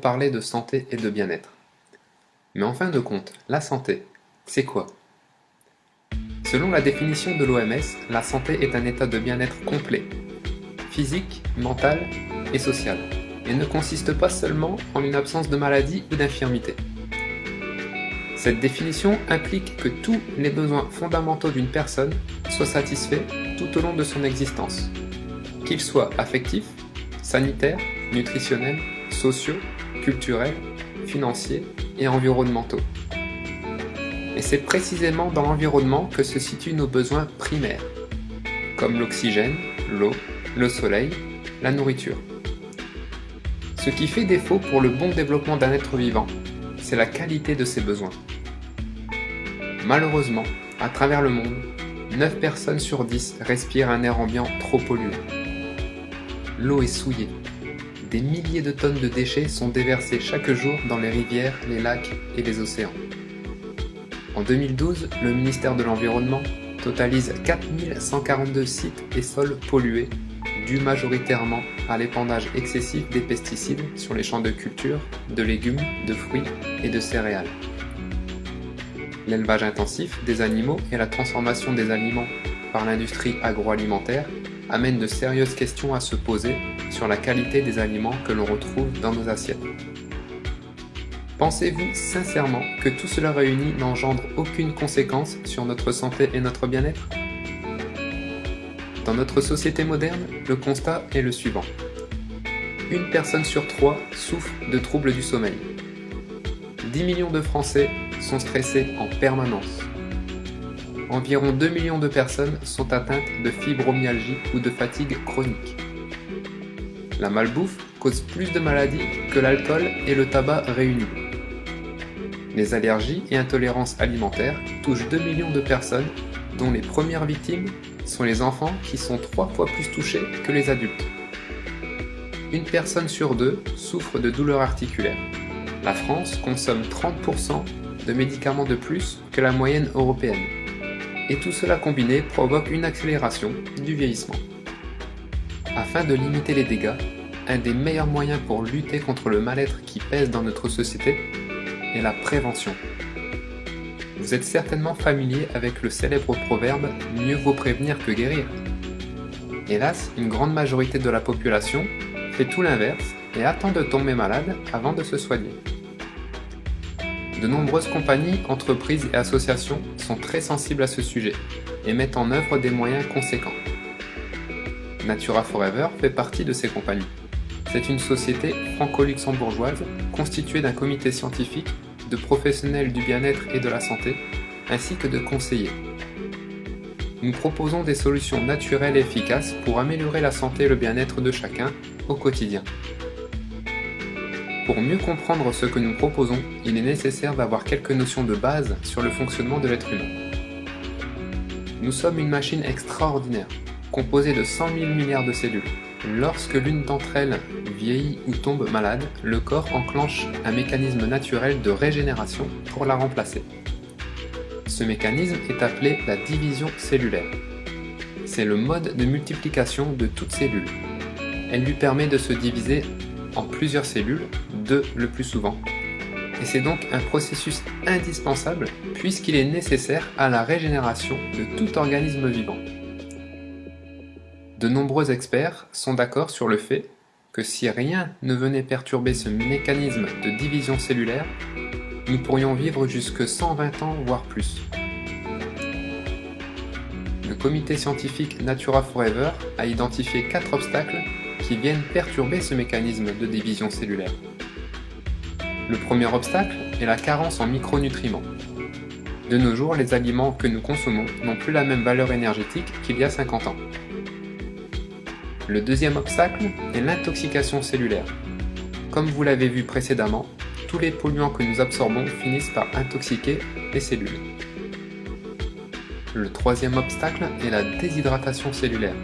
parler de santé et de bien-être. Mais en fin de compte, la santé, c'est quoi? Selon la définition de l'OMS, la santé est un état de bien-être complet, physique, mental et social, et ne consiste pas seulement en une absence de maladie ou d'infirmité. Cette définition implique que tous les besoins fondamentaux d'une personne soient satisfaits tout au long de son existence, qu'ils soient affectifs, sanitaires, nutritionnels, sociaux, culturels, financiers et environnementaux. Et c'est précisément dans l'environnement que se situent nos besoins primaires, comme l'oxygène, l'eau, le soleil, la nourriture. Ce qui fait défaut pour le bon développement d'un être vivant, c'est la qualité de ses besoins. Malheureusement, à travers le monde, 9 personnes sur 10 respirent un air ambiant trop pollué. L'eau est souillée. Des milliers de tonnes de déchets sont déversés chaque jour dans les rivières, les lacs et les océans. En 2012, le ministère de l'Environnement totalise 4142 sites et sols pollués, dus majoritairement à l'épandage excessif des pesticides sur les champs de culture, de légumes, de fruits et de céréales. L'élevage intensif des animaux et la transformation des aliments par l'industrie agroalimentaire amènent de sérieuses questions à se poser sur la qualité des aliments que l'on retrouve dans nos assiettes. Pensez-vous sincèrement que tout cela réuni n'engendre aucune conséquence sur notre santé et notre bien-être? Dans notre société moderne, le constat est le suivant. Une personne sur 3 souffre de troubles du sommeil. 10 millions de Français sont stressés en permanence. Environ 2 millions de personnes sont atteintes de fibromyalgie ou de fatigue chronique. La malbouffe cause plus de maladies que l'alcool et le tabac réunis. Les allergies et intolérances alimentaires touchent 2 millions de personnes, dont les premières victimes sont les enfants qui sont 3 fois plus touchés que les adultes. Une personne sur 2 souffre de douleurs articulaires. La France consomme 30% de médicaments de plus que la moyenne européenne. Et tout cela combiné provoque une accélération du vieillissement. Afin de limiter les dégâts, un des meilleurs moyens pour lutter contre le mal-être qui pèse dans notre société est la prévention. Vous êtes certainement familier avec le célèbre proverbe « mieux vaut prévenir que guérir ». Hélas, une grande majorité de la population fait tout l'inverse et attend de tomber malade avant de se soigner. De nombreuses compagnies, entreprises et associations sont très sensibles à ce sujet et mettent en œuvre des moyens conséquents. Natura Forever fait partie de ces compagnies. C'est une société franco-luxembourgeoise constituée d'un comité scientifique, de professionnels du bien-être et de la santé, ainsi que de conseillers. Nous proposons des solutions naturelles et efficaces pour améliorer la santé et le bien-être de chacun au quotidien. Pour mieux comprendre ce que nous proposons, il est nécessaire d'avoir quelques notions de base sur le fonctionnement de l'être humain. Nous sommes une machine extraordinaire, composée de 100 000 milliards de cellules. Lorsque l'une d'entre elles vieillit ou tombe malade, le corps enclenche un mécanisme naturel de régénération pour la remplacer. Ce mécanisme est appelé la division cellulaire. C'est le mode de multiplication de toute cellule. Elle lui permet de se diviser en plusieurs cellules, 2 le plus souvent, et c'est donc un processus indispensable puisqu'il est nécessaire à la régénération de tout organisme vivant. De nombreux experts sont d'accord sur le fait que si rien ne venait perturber ce mécanisme de division cellulaire, nous pourrions vivre jusque 120 ans voire plus. Le comité scientifique Natura Forever a identifié 4 obstacles qui viennent perturber ce mécanisme de division cellulaire. Le premier obstacle est la carence en micronutriments. De nos jours, les aliments que nous consommons n'ont plus la même valeur énergétique qu'il y a 50 ans. Le deuxième obstacle est l'intoxication cellulaire. Comme vous l'avez vu précédemment, tous les polluants que nous absorbons finissent par intoxiquer les cellules. Le troisième obstacle est la déshydratation cellulaire.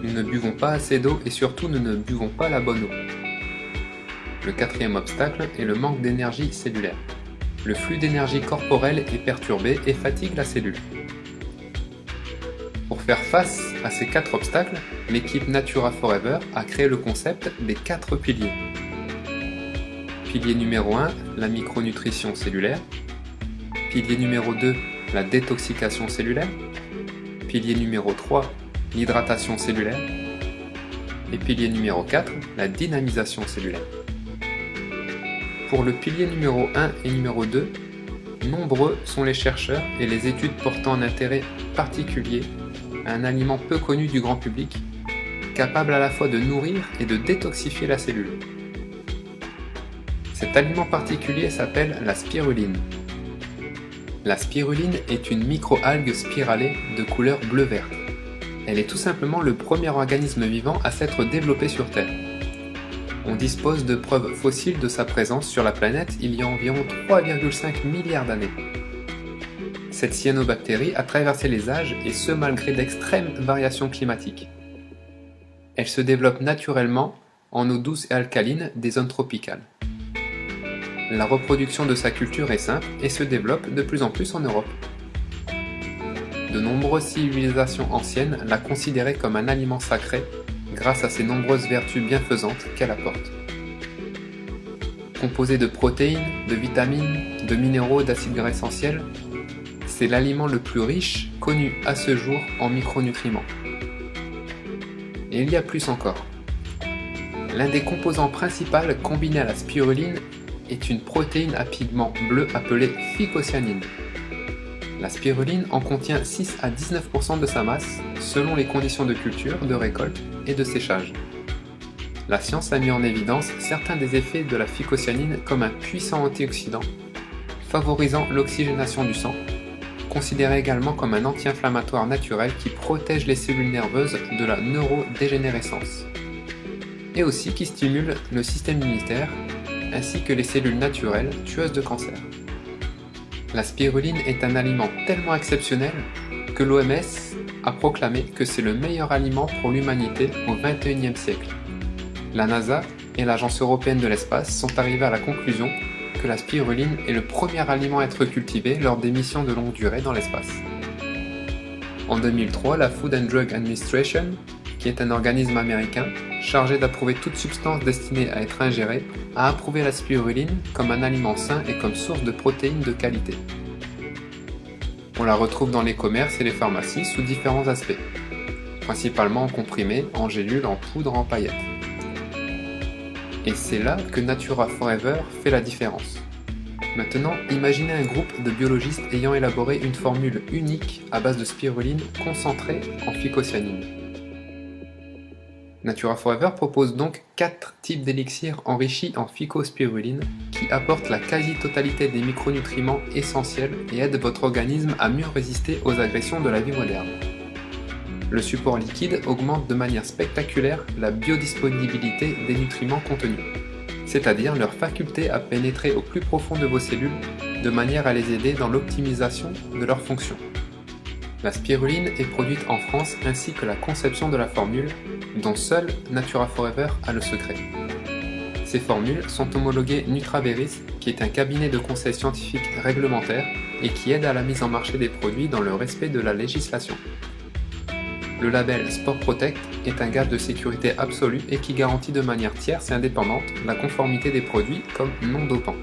Nous ne buvons pas assez d'eau et surtout nous ne buvons pas la bonne eau. Le quatrième obstacle est le manque d'énergie cellulaire. Le flux d'énergie corporelle est perturbé et fatigue la cellule. Pour faire face à ces 4 obstacles, l'équipe Natura Forever a créé le concept des 4 piliers. Pilier numéro 1, la micronutrition cellulaire. Pilier numéro 2, la détoxication cellulaire. Pilier numéro 3, l'hydratation cellulaire. Et pilier numéro 4, la dynamisation cellulaire. Pour le pilier numéro 1 et numéro 2, nombreux sont les chercheurs et les études portant un intérêt particulier à un aliment peu connu du grand public, capable à la fois de nourrir et de détoxifier la cellule. Cet aliment particulier s'appelle la spiruline. La spiruline est une microalgue spiralée de couleur bleu-verte. Elle est tout simplement le premier organisme vivant à s'être développé sur Terre. On dispose de preuves fossiles de sa présence sur la planète il y a environ 3,5 milliards d'années. Cette cyanobactérie a traversé les âges et ce malgré d'extrêmes variations climatiques. Elle se développe naturellement en eau douce et alcaline des zones tropicales. La reproduction de sa culture est simple et se développe de plus en plus en Europe. De nombreuses civilisations anciennes la considéraient comme un aliment sacré grâce à ses nombreuses vertus bienfaisantes qu'elle apporte. Composée de protéines, de vitamines, de minéraux et d'acides gras essentiels, c'est l'aliment le plus riche connu à ce jour en micronutriments. Et il y a plus encore. L'un des composants principaux combinés à la spiruline est une protéine à pigment bleu appelée phycocyanine. La spiruline en contient 6 à 19% de sa masse selon les conditions de culture, de récolte et de séchage. La science a mis en évidence certains des effets de la phycocyanine comme un puissant antioxydant, favorisant l'oxygénation du sang, considéré également comme un anti-inflammatoire naturel qui protège les cellules nerveuses de la neurodégénérescence, et aussi qui stimule le système immunitaire ainsi que les cellules naturelles tueuses de cancer. La spiruline est un aliment tellement exceptionnel que l'OMS a proclamé que c'est le meilleur aliment pour l'humanité au XXIe siècle. La NASA et l'Agence européenne de l'espace sont arrivés à la conclusion que la spiruline est le premier aliment à être cultivé lors des missions de longue durée dans l'espace. En 2003, la Food and Drug Administration, qui est un organisme américain chargé d'approuver toute substance destinée à être ingérée, a approuvé la spiruline comme un aliment sain et comme source de protéines de qualité. On la retrouve dans les commerces et les pharmacies sous différents aspects, principalement en comprimés, en gélules, en poudre, en paillettes. Et c'est là que Natura Forever fait la différence. Maintenant, imaginez un groupe de biologistes ayant élaboré une formule unique à base de spiruline concentrée en phycocyanine. Natura Forever propose donc 4 types d'élixirs enrichis en phycospiruline qui apportent la quasi-totalité des micronutriments essentiels et aident votre organisme à mieux résister aux agressions de la vie moderne. Le support liquide augmente de manière spectaculaire la biodisponibilité des nutriments contenus, c'est-à-dire leur faculté à pénétrer au plus profond de vos cellules de manière à les aider dans l'optimisation de leurs fonctions. La spiruline est produite en France ainsi que la conception de la formule, dont seule Natura Forever a le secret. Ces formules sont homologuées Nutraveris, qui est un cabinet de conseil scientifique réglementaire et qui aide à la mise en marché des produits dans le respect de la législation. Le label Sport Protect est un gage de sécurité absolue et qui garantit de manière tierce et indépendante la conformité des produits comme non dopants.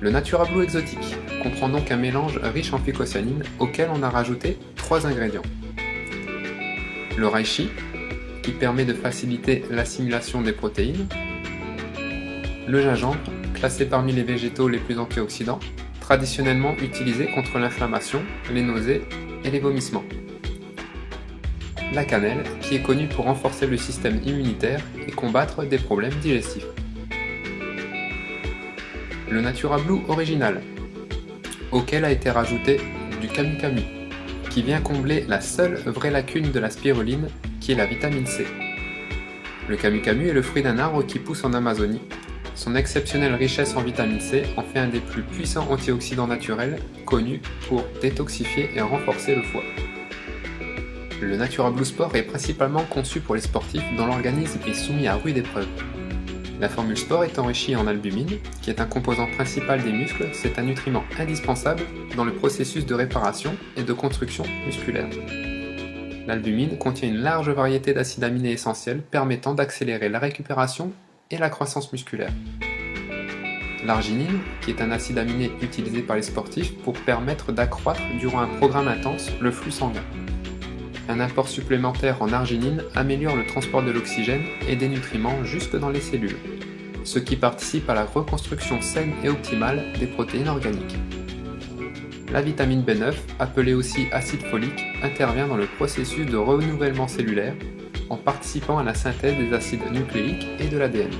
Le Natura Blue exotique comprend donc un mélange riche en phycocyanine auquel on a rajouté 3 ingrédients. Le reishi, qui permet de faciliter l'assimilation des protéines. Le gingembre, classé parmi les végétaux les plus antioxydants, traditionnellement utilisé contre l'inflammation, les nausées et les vomissements. La cannelle, qui est connue pour renforcer le système immunitaire et combattre des problèmes digestifs. Le Natura Blue original, auquel a été rajouté du camu-camu, qui vient combler la seule vraie lacune de la spiruline, qui est la vitamine C. Le camu-camu est le fruit d'un arbre qui pousse en Amazonie. Son exceptionnelle richesse en vitamine C en fait un des plus puissants antioxydants naturels connus pour détoxifier et renforcer le foie. Le Natura Blue Sport est principalement conçu pour les sportifs dont l'organisme est soumis à rude épreuve. La formule sport est enrichie en albumine, qui est un composant principal des muscles, c'est un nutriment indispensable dans le processus de réparation et de construction musculaire. L'albumine contient une large variété d'acides aminés essentiels permettant d'accélérer la récupération et la croissance musculaire. L'arginine, qui est un acide aminé utilisé par les sportifs pour permettre d'accroître durant un programme intense le flux sanguin. Un apport supplémentaire en arginine améliore le transport de l'oxygène et des nutriments jusque dans les cellules, ce qui participe à la reconstruction saine et optimale des protéines organiques. La vitamine B9, appelée aussi acide folique, intervient dans le processus de renouvellement cellulaire en participant à la synthèse des acides nucléiques et de l'ADN.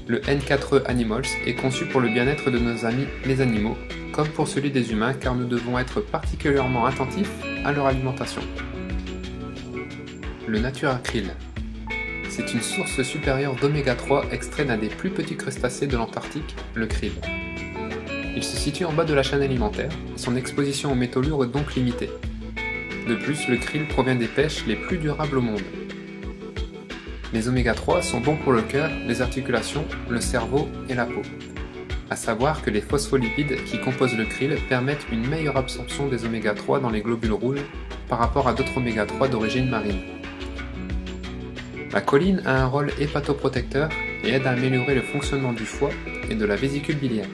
Le N4E Animals est conçu pour le bien-être de nos amis les animaux, comme pour celui des humains, car nous devons être particulièrement attentifs à leur alimentation. Le Nature-Acryl. C'est une source supérieure d'oméga 3 extrait d'un des plus petits crustacés de l'Antarctique, le krill. Il se situe en bas de la chaîne alimentaire, son exposition aux métaux lourds est donc limitée. De plus, le krill provient des pêches les plus durables au monde. Les oméga 3 sont bons pour le cœur, les articulations, le cerveau et la peau. À savoir que les phospholipides qui composent le krill permettent une meilleure absorption des oméga 3 dans les globules rouges par rapport à d'autres oméga 3 d'origine marine. La choline a un rôle hépatoprotecteur et aide à améliorer le fonctionnement du foie et de la vésicule biliaire.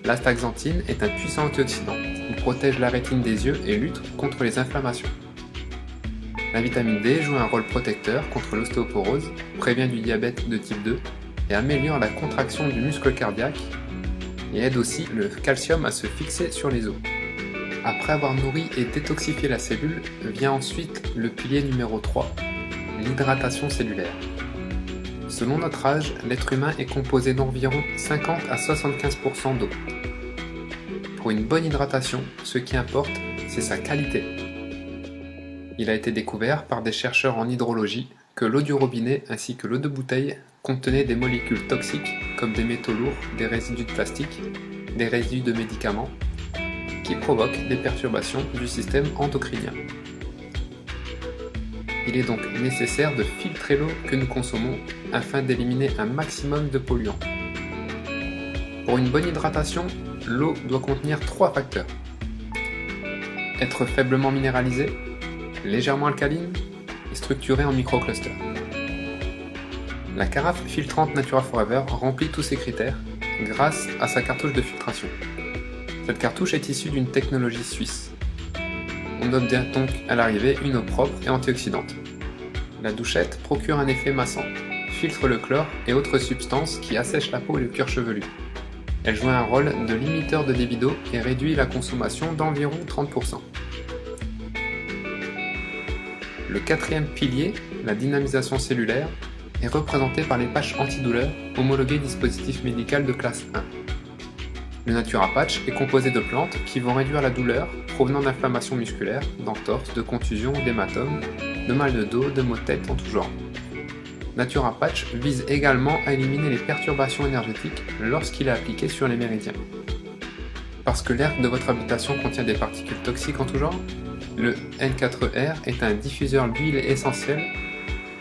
L'astaxanthine est un puissant antioxydant, il protège la rétine des yeux et lutte contre les inflammations. La vitamine D joue un rôle protecteur contre l'ostéoporose, prévient du diabète de type 2 et améliore la contraction du muscle cardiaque et aide aussi le calcium à se fixer sur les os. Après avoir nourri et détoxifié la cellule, vient ensuite le pilier numéro 3, l'hydratation cellulaire. Selon notre âge, l'être humain est composé d'environ 50 à 75% d'eau. Pour une bonne hydratation, ce qui importe, c'est sa qualité. Il a été découvert par des chercheurs en hydrologie que l'eau du robinet ainsi que l'eau de bouteille contenaient des molécules toxiques comme des métaux lourds, des résidus de plastique, des résidus de médicaments, qui provoquent des perturbations du système endocrinien. Il est donc nécessaire de filtrer l'eau que nous consommons afin d'éliminer un maximum de polluants. Pour une bonne hydratation, l'eau doit contenir 3 facteurs. Être faiblement minéralisée, légèrement alcaline et structurée en microclusters. La carafe filtrante Natura Forever remplit tous ces critères grâce à sa cartouche de filtration. Cette cartouche est issue d'une technologie suisse. On obtient donc à l'arrivée une eau propre et antioxydante. La douchette procure un effet massant, filtre le chlore et autres substances qui assèchent la peau et le cuir chevelu. Elle joue un rôle de limiteur de débit d'eau et réduit la consommation d'environ 30%. Le 4e pilier, la dynamisation cellulaire, est représenté par les patchs antidouleurs homologués dispositif médical de classe 1. Le Natura Patch est composé de plantes qui vont réduire la douleur provenant d'inflammations musculaires, d'entorses, de contusions, d'hématomes, de mal de dos, de maux de tête en tout genre. Natura Patch vise également à éliminer les perturbations énergétiques lorsqu'il est appliqué sur les méridiens. Parce que l'air de votre habitation contient des particules toxiques en tout genre, le N4R est un diffuseur d'huile essentielle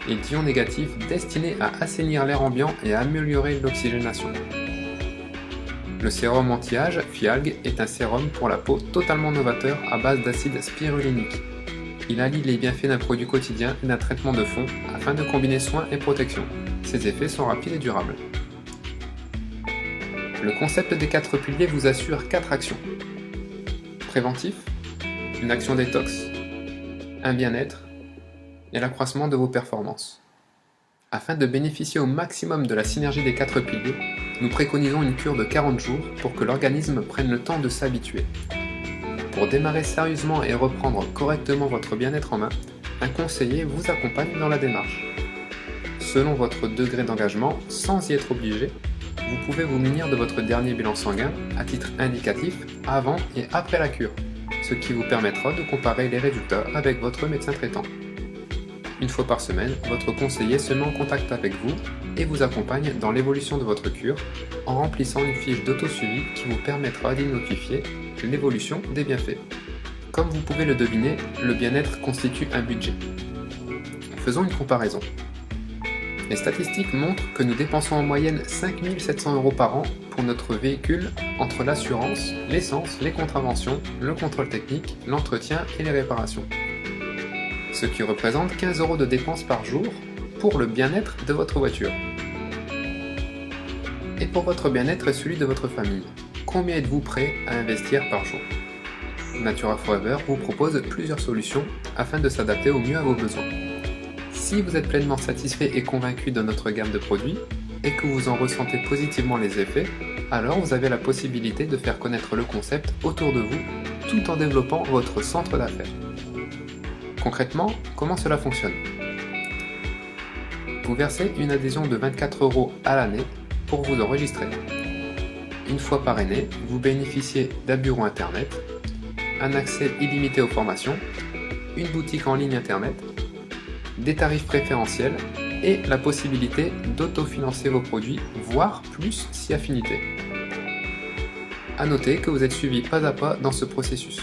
et d'ions négatifs destinés à assainir l'air ambiant et à améliorer l'oxygénation. Le sérum anti-âge Fialgue est un sérum pour la peau totalement novateur à base d'acide spirulique. Il allie les bienfaits d'un produit quotidien et d'un traitement de fond afin de combiner soins et protection. Ses effets sont rapides et durables. Le concept des 4 piliers vous assure 4 actions. Préventif, une action détox, un bien-être et l'accroissement de vos performances. Afin de bénéficier au maximum de la synergie des 4 piliers, nous préconisons une cure de 40 jours pour que l'organisme prenne le temps de s'habituer. Pour démarrer sérieusement et reprendre correctement votre bien-être en main, un conseiller vous accompagne dans la démarche. Selon votre degré d'engagement, sans y être obligé, vous pouvez vous munir de votre dernier bilan sanguin à titre indicatif avant et après la cure, ce qui vous permettra de comparer les résultats avec votre médecin traitant. Une fois par semaine, votre conseiller se met en contact avec vous et vous accompagne dans l'évolution de votre cure en remplissant une fiche d'auto-suivi qui vous permettra d'identifier l'évolution des bienfaits. Comme vous pouvez le deviner, le bien-être constitue un budget. Faisons une comparaison. Les statistiques montrent que nous dépensons en moyenne 5 700 € par an pour notre véhicule entre l'assurance, l'essence, les contraventions, le contrôle technique, l'entretien et les réparations. Ce qui représente 15 € de dépenses par jour pour le bien-être de votre voiture. Et pour votre bien-être et celui de votre famille, combien êtes-vous prêt à investir par jour? Natura Forever vous propose plusieurs solutions afin de s'adapter au mieux à vos besoins. Si vous êtes pleinement satisfait et convaincu de notre gamme de produits et que vous en ressentez positivement les effets, alors vous avez la possibilité de faire connaître le concept autour de vous tout en développant votre centre d'affaires. Concrètement, comment cela fonctionne? Vous versez une adhésion de 24 € à l'année pour vous enregistrer. Une fois parrainé, vous bénéficiez d'un bureau internet, un accès illimité aux formations, une boutique en ligne internet, des tarifs préférentiels et la possibilité d'autofinancer vos produits, voire plus si affinité. A noter que vous êtes suivi pas à pas dans ce processus.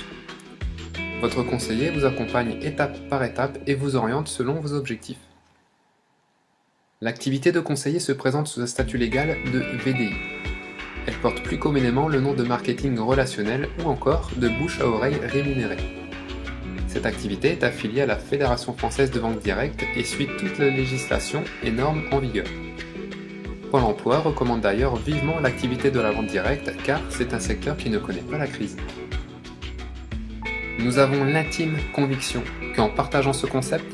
Votre conseiller vous accompagne étape par étape et vous oriente selon vos objectifs. L'activité de conseiller se présente sous un statut légal de VDI. Elle porte plus communément le nom de marketing relationnel ou encore de bouche à oreille rémunéré. Cette activité est affiliée à la Fédération française de vente directe et suit toute la législation et normes en vigueur. Pôle emploi recommande d'ailleurs vivement l'activité de la vente directe car c'est un secteur qui ne connaît pas la crise. Nous avons l'intime conviction qu'en partageant ce concept,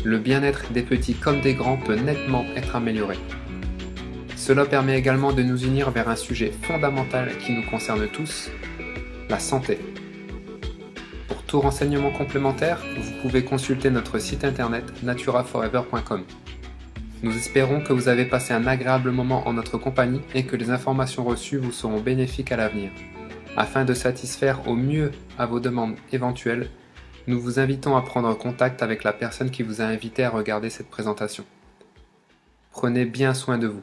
le bien-être des petits comme des grands peut nettement être amélioré. Cela permet également de nous unir vers un sujet fondamental qui nous concerne tous, la santé. Pour tout renseignement complémentaire, vous pouvez consulter notre site internet naturaforever.com. Nous espérons que vous avez passé un agréable moment en notre compagnie et que les informations reçues vous seront bénéfiques à l'avenir. Afin de satisfaire au mieux à vos demandes éventuelles, nous vous invitons à prendre contact avec la personne qui vous a invité à regarder cette présentation. Prenez bien soin de vous.